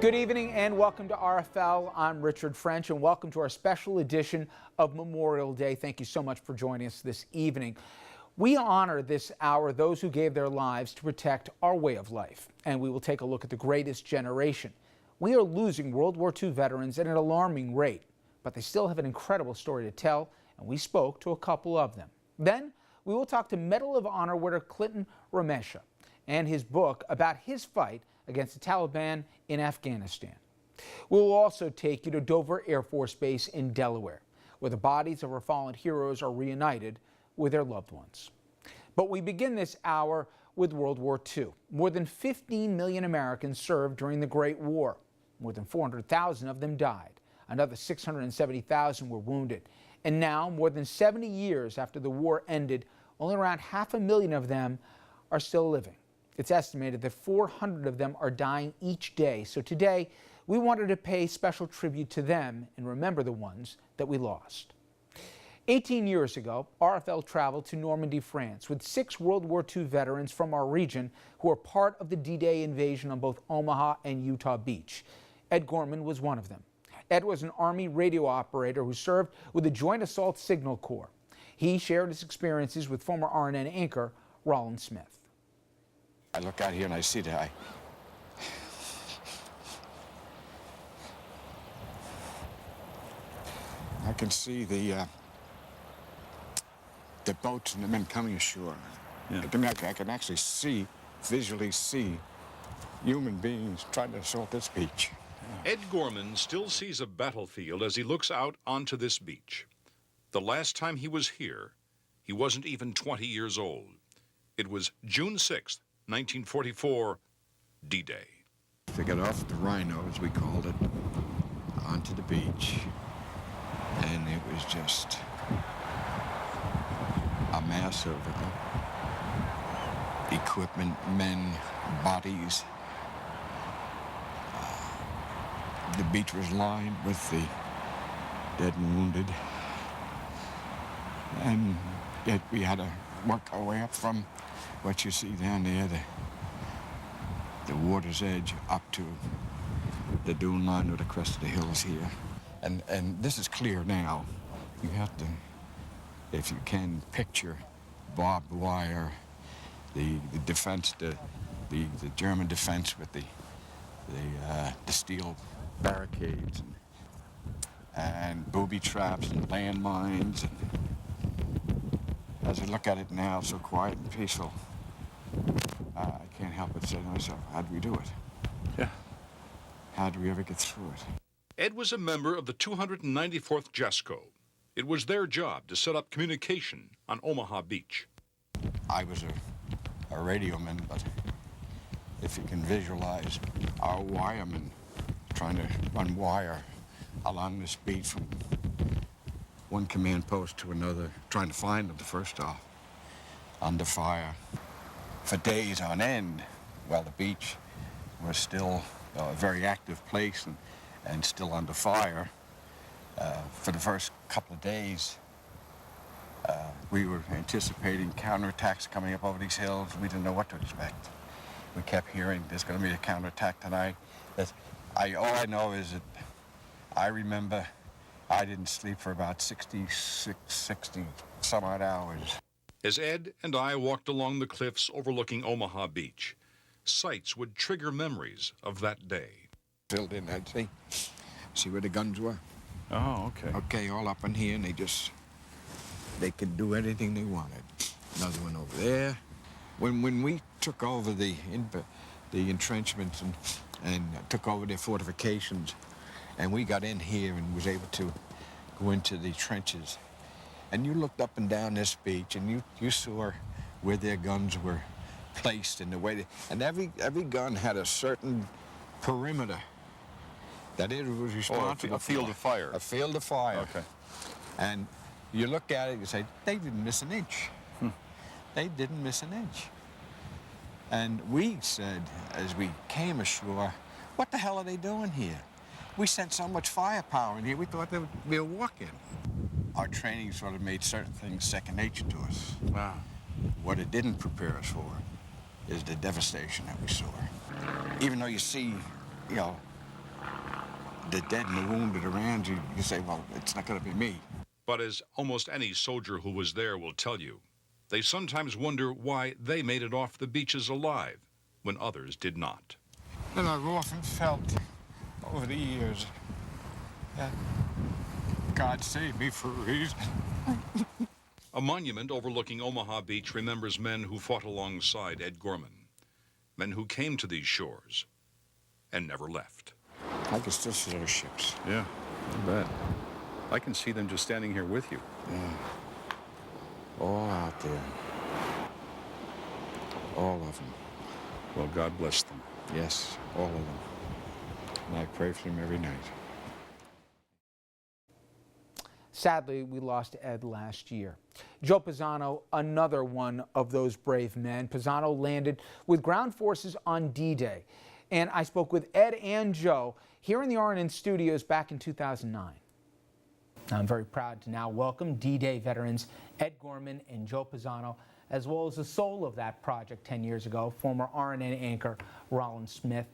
Good evening and welcome to RFL. I'm Richard French and welcome to our special edition of Memorial Day. Thank you so much for joining us this evening. We honor this hour those who gave their lives to protect our way of life, and we will take a look at the greatest generation. We are losing World War II veterans at an alarming rate, but they still have an incredible story to tell, and we spoke to a couple of them. Then we will talk to Medal of Honor winner Clinton Ramesha and his book about his fight against the Taliban in Afghanistan. We will also take you to Dover Air Force Base in Delaware, where the bodies of our fallen heroes are reunited with their loved ones. But we begin this hour with World War II. More than 15 million Americans served during the Great War. More than 400,000 of them died. Another 670,000 were wounded. And now, more than 70 years after the war ended, only around 500,000 of them are still living. It's estimated that 400 of them are dying each day. So today, we wanted to pay special tribute to them and remember the ones that we lost. 18 years ago, RFL traveled to Normandy, France, with 6 World War II veterans from our region who were part of the D-Day invasion on both Omaha and Utah Beach. Ed Gorman was one of them. Ed was an Army radio operator who served with the Joint Assault Signal Corps. He shared his experiences with former RNN anchor Roland Smith. I look out here and I see that I can see the boats and the men coming ashore. Yeah. I can actually visually see human beings trying to assault this beach. Ed Gorman still sees a battlefield as he looks out onto this beach. The last time he was here, he wasn't even 20 years old. It was June 6th, 1944, D-Day. They got off the Rhino, as we called it, onto the beach, and it was just a mass of equipment, men, bodies. The beach was lined with the dead and wounded, and yet we had to work our way up from what you see down there, the water's edge, up to the dune line or the crest of the hills here. And this is clear now. You have to, if you can, picture barbed wire, the defense, the German defense with the steel barricades and booby traps and landmines. As I look at it now, so quiet and peaceful, I can't help but say to myself, how'd we do it? Yeah. How'd we ever get through it? Ed was a member of the 294th JESCO. It was their job to set up communication on Omaha Beach. I was a radioman, but if you can visualize our wiremen trying to run wire along this beach from one command post to another, trying to find them, first off, under fire for days on end, while the beach was still a very active place and still under fire. For the first couple of days, we were anticipating counterattacks coming up over these hills. We didn't know what to expect. We kept hearing there's going to be a counterattack tonight. All I know is that I remember I didn't sleep for about 60 some odd hours. As Ed and I walked along the cliffs overlooking Omaha Beach, sights would trigger memories of that day. Filled in, I'd see where the guns were. Oh, okay. Okay, all up in here, and they could do anything they wanted. Another one over there. When we took over the entrenchments and took over their fortifications, and we got in here and was able to go into the trenches, and you looked up and down this beach, and you saw where their guns were placed and the way and every gun had a certain perimeter that it was responsible a field of fire. A field of fire. Okay. And you look at it and you say, they didn't miss an inch. They didn't miss an inch. And we said, as we came ashore, what the hell are they doing here? We sent so much firepower in here, we thought there would be a walk-in. Our training sort of made certain things second nature to us. Wow. What it didn't prepare us for is the devastation that we saw. Even though you see, the dead and the wounded around you, you say, well, it's not going to be me. But as almost any soldier who was there will tell you, they sometimes wonder why they made it off the beaches alive when others did not. And I've often felt over the years that God saved me for a reason. A monument overlooking Omaha Beach remembers men who fought alongside Ed Gorman, men who came to these shores and never left. I can still see those ships. Yeah, I bet. I can see them just standing here with you. Yeah. All out there. All of them. Well, God bless them. Yes, all of them. And I pray for them every night. Sadly, we lost Ed last year. Joe Pisano, another one of those brave men. Pisano landed with ground forces on D-Day. And I spoke with Ed and Joe here in the RNN studios back in 2009. I'm very proud to now welcome D-Day veterans Ed Gorman and Joe Pisano, as well as the soul of that project 10 years ago, former RNN anchor Rollin Smith.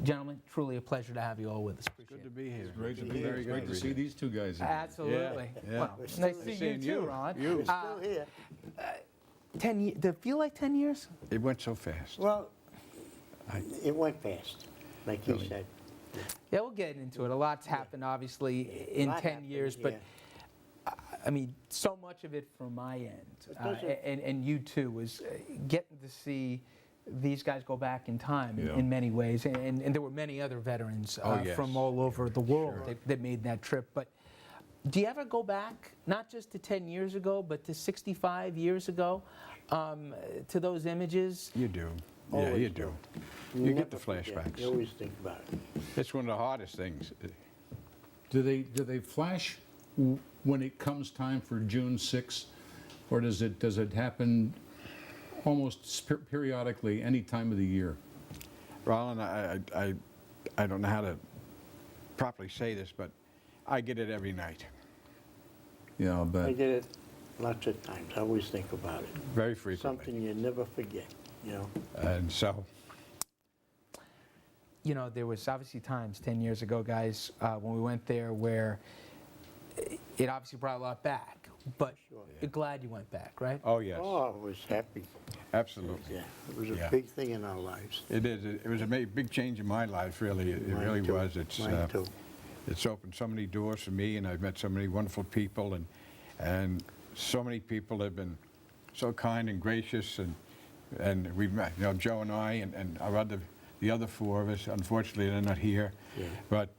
Gentlemen, truly a pleasure to have you all with us. Appreciate Good to be here. Great to be here. It's great to see these two guys. Absolutely. Yeah. Well, nice to see you too, Ron. We're still here. 10 years. Did it feel like 10 years? It went so fast. Well, it went fast, like you said. Yeah, we'll get into it. A lot's happened, obviously, in lot 10 happened, years, but yeah. I mean, so much of it from my end, doesn't- and you too, was getting to see these guys go back in time Yeah. in many ways, and there were many other veterans yes. from all over the world that made that trip. But do you ever go back, not just to 10 years ago, but to 65 years ago, to those images? You do. Yeah, Always you do. You never get the forget. flashbacks. You always think about it. It's one of the hardest things. Do they flash when it comes time for June 6th, or does it happen almost periodically any time of the year? Rollin, I don't know how to properly say this, but I get it every night. Yeah, I'll I bet. did it lots of times. I always think about it. Very frequently. Something you never forget, you know. And so, You know, there was obviously times 10 years ago, guys, when we went there where it obviously brought a lot back, but you're glad you went back, right? oh yes, Oh, I was happy. absolutely. Yeah, it was a Yeah. big thing in our lives. It is. It was a big change in my life, really. It Mine really too. was. It's Mine too. It's opened so many doors for me, and I've met so many wonderful people, and so many people have been so kind and gracious, and we've met, you know, Joe and I and the other four of us. Unfortunately, they're not here, Yeah. but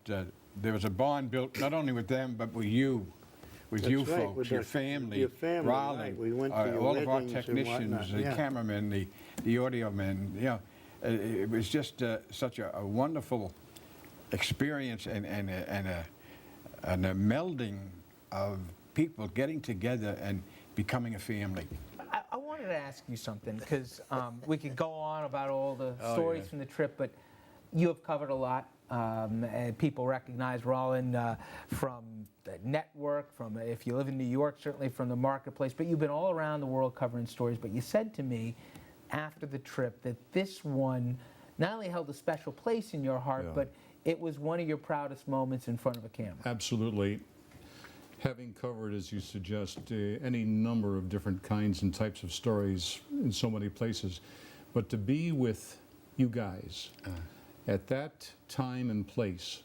there was a bond built not only with them but with you. With That's you right, folks, with your the- family, your family, Rollin, right. We went to your all of our weddings and technicians, whatnot, the yeah. cameramen, the audio men. You know, it was just such a wonderful experience and a melding of people getting together and becoming a family. I wanted to ask you something, because we could go on about all the Oh, stories yeah. from the trip, but you have covered a lot. And people recognize Rollin from the network, from, if you live in New York, certainly from the marketplace, but you've been all around the world covering stories. But you said to me after the trip that this one not only held a special place in your heart, Yeah. but it was one of your proudest moments in front of a camera. Absolutely. Having covered, as you suggest, any number of different kinds and types of stories in so many places, but to be with you guys at that time and place,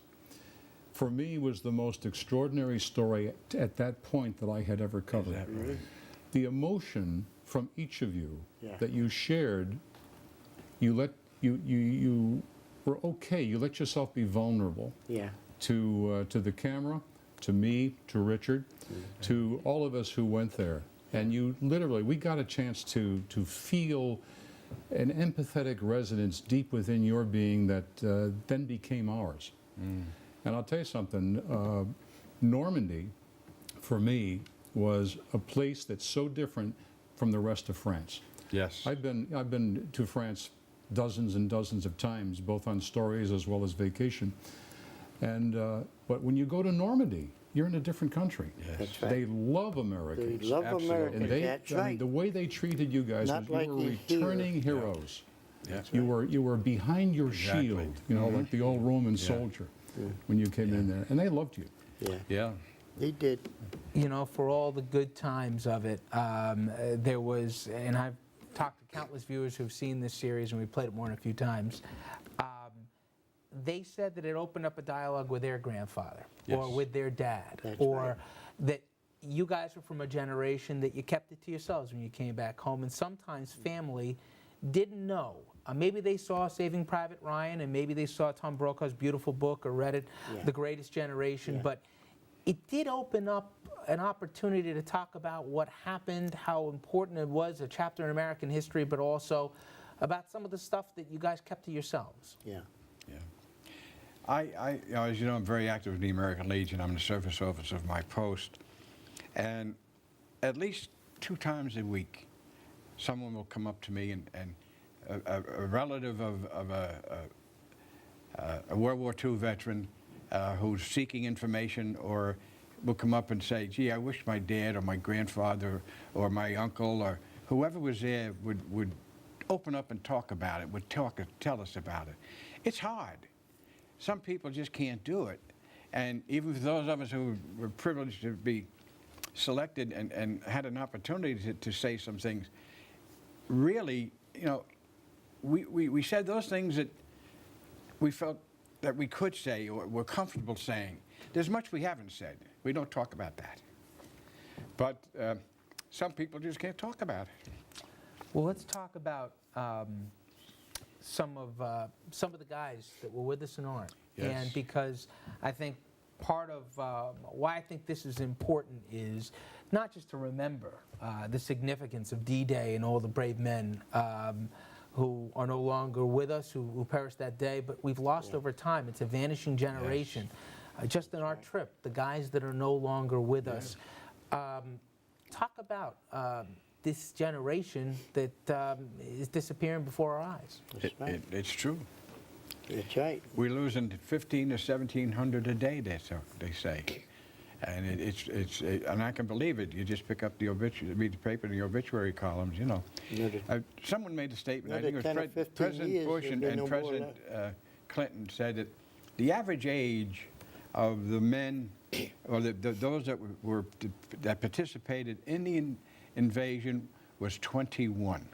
for me, was the most extraordinary story at that point that I had ever covered. The emotion from each of you Yeah. that you shared, you were okay. You let yourself be vulnerable Yeah. to the camera, to me, to Richard, to all of us who went there. And you literally, we got a chance to feel an empathetic resonance deep within your being that then became ours. And I'll tell you something, Normandy, for me, was a place that's so different from the rest of France. Yes. I've been to France dozens and dozens of times, both on stories as well as vacation. And but when you go to Normandy, you're in a different country. That's right. They love Americans. They love Absolutely. Americans. And That's I mean, right. the way they treated you guys, Not was like you were you hear. returning heroes. That's You were behind your Exactly. shield, you know, like the old Roman Yeah. soldier. when you came in there, and they loved you. Yeah, Yeah. they did. You know, for all the good times of it, there was, and I've talked to countless viewers who've seen this series, and we played it more than a few times. They said that it opened up a dialogue with their grandfather or Yes. with their dad, That's or right. that you guys were from a generation that you kept it to yourselves when you came back home, and sometimes family didn't know. Maybe they saw Saving Private Ryan, and maybe they saw Tom Brokaw's beautiful book or read it, Yeah. The Greatest Generation, Yeah. but it did open up an opportunity to talk about what happened, how important it was, a chapter in American history, but also about some of the stuff that you guys kept to yourselves. Yeah. Yeah. As you know, I'm very active in the American Legion. I'm the service officer of my post. And at least 2 times a week, someone will come up to me and a relative of a World War II veteran who's seeking information, or will come up and say, gee, I wish my dad or my grandfather or my uncle or whoever was there would open up and talk about it, would tell us about it. It's hard. Some people just can't do it. And even for those of us who were privileged to be selected and had an opportunity to say some things, really, you know, we said those things that we felt that we could say or were comfortable saying. There's much we haven't said. We don't talk about that. But some people just can't talk about it. Well, let's talk about some of the guys that were with us in Orange. Yes. And because I think part of why I think this is important is not just to remember the significance of D-Day and all the brave men who are no longer with us, who perished that day, but we've lost over time. It's a vanishing generation. Just in our trip, the guys that are no longer with us. Talk about this generation that is disappearing before our eyes. That's right. It's true. That's right. We're losing 1,500 to 1,700 a day, they say. And and I can believe it. You just pick up the obituary, read the paper, the obituary columns, you know. Someone made a statement, I think it Another was 10 or 15 President years, Bush there'll be and no more President Clinton said that the average age of the men, or those that participated in the invasion was 21.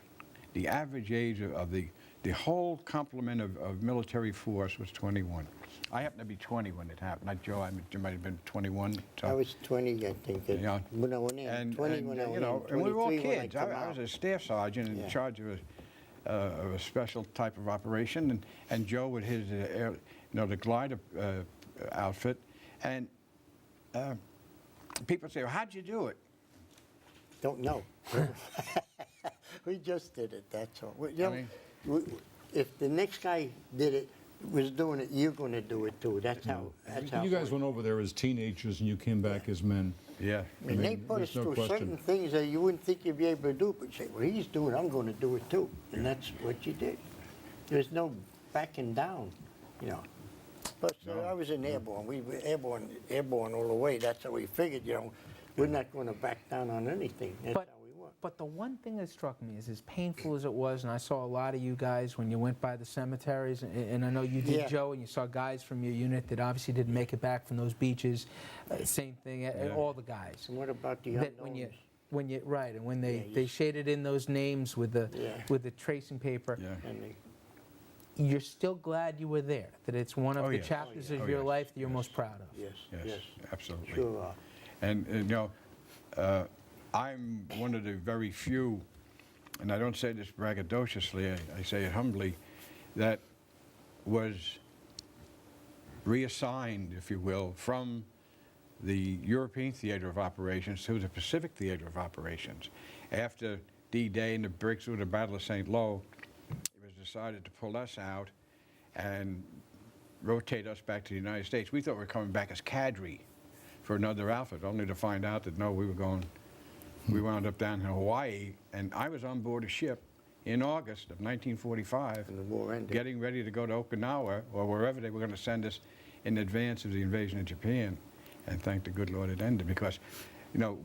The average age of the whole complement of military force was 21. I happened to be 20 when it happened. Not Joe, you might have been 21. So. I was 20, I think, Yeah. when I went in. 20 when I went in. And we were all 23 when kids. come I was out. a staff sergeant in Yeah. charge of a special type of operation, and Joe with his, the glider outfit, and people say, well, how'd you do it? Don't know. We just did it, that's all. If the next guy was doing it, you're going to do it too. That's how. You guys went over there as teenagers, and you came back as men. Yeah. I mean, they put us there's no through certain question. things that you wouldn't think you'd be able to do, but you say, well, he's doing it, I'm going to do it too. And that's what you did. There's no backing down, you know. But I was in airborne. We were airborne all the way. That's how we figured, we're not going to back down on anything. That's But- how we were. But the one thing that struck me is as painful as it was, and I saw a lot of you guys when you went by the cemeteries, and I know you did, Yeah. Joe, and you saw guys from your unit that obviously didn't make it back from those beaches. Same thing, all the guys. And what about the That unknowns? when you right, and when they, Yeah, they shaded in those names with the Yeah. with the tracing paper, Yeah. And they- you're still glad you were there. That it's one of Oh, the yes. chapters Oh, of your yes. life that you're Yes. most proud of. Yes, Yes, yes. absolutely. Sure are. And I'm one of the very few, and I don't say this braggadociously, I say it humbly, that was reassigned, if you will, from the European theater of operations to the Pacific theater of operations. After D-Day and the breakthrough of the Battle of St. Lo, it was decided to pull us out and rotate us back to the United States. We thought we were coming back as cadre for another outfit, only to find out that no, we wound up down in Hawaii, and I was on board a ship in August of 1945, And the war ended. getting ready to go to Okinawa or wherever they were going to send us in advance of the invasion of Japan. And thank the good Lord it ended, because,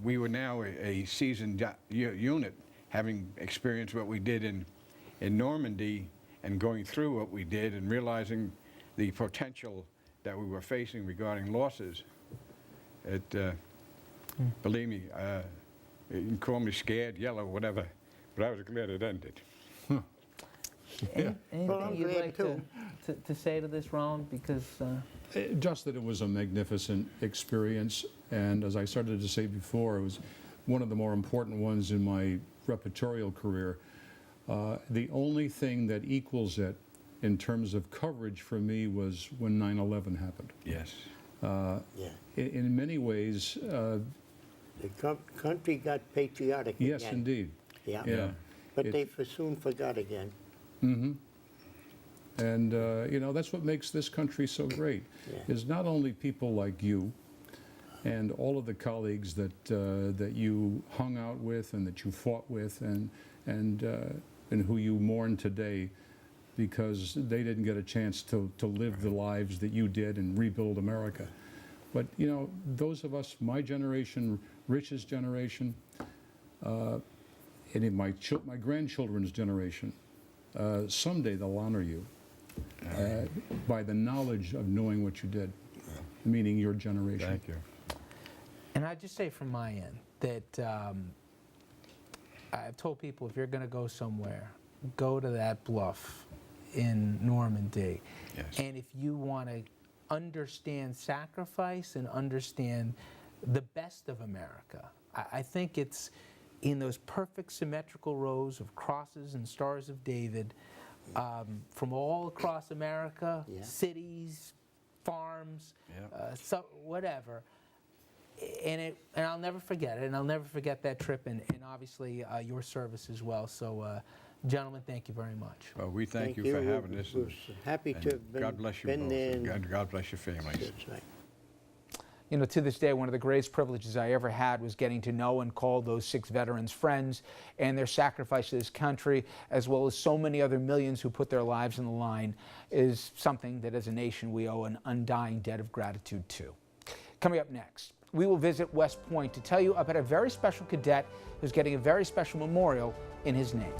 we were now a seasoned unit, having experienced what we did in Normandy and going through what we did and realizing the potential that we were facing regarding losses, believe me, you can call me scared, yellow, whatever, but I was glad it ended. Anything Well, I'm you'd glad like too. to say to this, Roland? Because Just that it was a magnificent experience, and as I started to say before, it was one of the more important ones in my repertorial career. The only thing that equals it in terms of coverage for me was when 9/11 happened. Yes. Yeah. In many ways, The country got patriotic again. yes, indeed. Yeah. Yeah. But It- they soon forgot again. And you know, that's what makes this country so great, Yeah. is not only people like you and all of the colleagues that you hung out with and that you fought with and who you mourn today because they didn't get a chance to live the lives that you did and rebuild America. But you know, those of us, my generation, Rich's generation, and in my grandchildren's generation, someday they'll honor you by the knowledge of knowing what you did, meaning your generation. Thank you. And I'd just say from my end that I've told people if you're going to go somewhere, go to that bluff in Normandy. Yes. And if you want to understand sacrifice and understand the best of America, I think it's in those perfect symmetrical rows of crosses and stars of David from all across America, Yeah. cities, farms, Yeah. whatever. And I'll never forget it, and I'll never forget that trip, and obviously your service as well. So, gentlemen, thank you very much. Well, we thank you for having this. We're happy and to have God bless you been both. there. and and- God bless your families. That's right. You know, to this day, one of the greatest privileges I ever had was getting to know and call those 6 veterans friends, and their sacrifice to this country, as well as so many other millions who put their lives on the line, is something that as a nation we owe an undying debt of gratitude to. Coming up next, we will visit West Point to tell you about a very special cadet who's getting a very special memorial in his name.